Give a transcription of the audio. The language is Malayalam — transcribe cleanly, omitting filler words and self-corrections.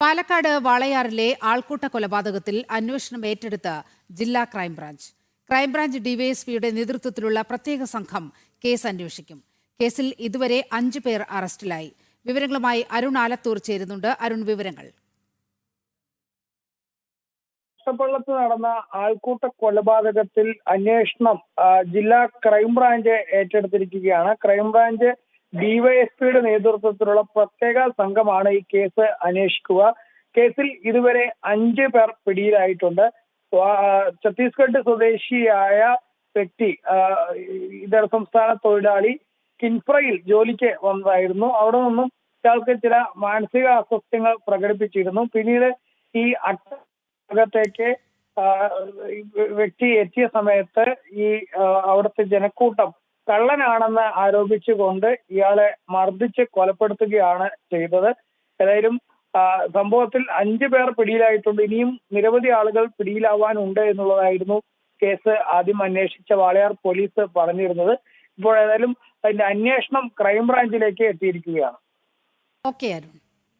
പാലക്കാട് വാളയാറിലെ ആൾക്കൂട്ട കൊലപാതകത്തിൽ അന്വേഷണം ഏറ്റെടുത്ത് ജില്ലാ ക്രൈംബ്രാഞ്ച്. ക്രൈംബ്രാഞ്ച് ഡിവൈഎസ്പിയുടെ നേതൃത്വത്തിലുള്ള പ്രത്യേക സംഘം കേസ് അന്വേഷിക്കും. കേസിൽ ഇതുവരെ 5 പേർ അറസ്റ്റിലായി. വിവരങ്ങളുമായി അരുൺ ആലത്തൂർ ചേരുന്നുണ്ട്. അരുൺ, വിവരങ്ങൾ. ഒറ്റപ്പള്ളത്ത് നടന്ന ആൾക്കൂട്ട കൊലപാതകത്തിൽ അന്വേഷണം ജില്ലാ ക്രൈംബ്രാഞ്ച് ഏറ്റെടുത്തിരിക്കുകയാണ്. ക്രൈംബ്രാഞ്ച് ഡിവൈഎസ്പിയുടെ നേതൃത്വത്തിലുള്ള പ്രത്യേക സംഘമാണ് ഈ കേസ് അന്വേഷിക്കുക. കേസിൽ ഇതുവരെ 5 പേർ പിടിയിലായിട്ടുണ്ട്. ഛത്തീസ്ഗഡ് സ്വദേശിയായ വ്യക്തി, ഇതര സംസ്ഥാന തൊഴിലാളി, കിൻഫ്രയിൽ ജോലിക്ക് വന്നതായിരുന്നു. അവിടെ നിന്നും ഇയാൾക്ക് ചില മാനസിക അസ്വസ്ഥങ്ങൾ പ്രകടിപ്പിച്ചിരുന്നു. പിന്നീട് ഈ അകത്തേക്ക് വ്യക്തി എത്തിയ സമയത്ത് ഈ അവിടുത്തെ ജനക്കൂട്ടം കള്ളനാണെന്ന് ആരോപിച്ചുകൊണ്ട് ഇയാളെ മർദ്ദിച്ച് കൊലപ്പെടുത്തുകയാണ് ചെയ്തത്. ഏതായാലും സംഭവത്തിൽ 5 പേർ പിടിയിലായിട്ടുണ്ട്. ഇനിയും നിരവധി ആളുകൾ പിടിയിലാവാനുണ്ട് എന്നുള്ളതായിരുന്നു കേസ് ആദ്യം അന്വേഷിച്ച വാളയാർ പോലീസ് പറഞ്ഞിരുന്നത്. ഇപ്പോൾ ഏതായാലും അതിന്റെ അന്വേഷണം ക്രൈംബ്രാഞ്ചിലേക്ക് എത്തിയിരിക്കുകയാണ്. ഓക്കെ അരുൺ.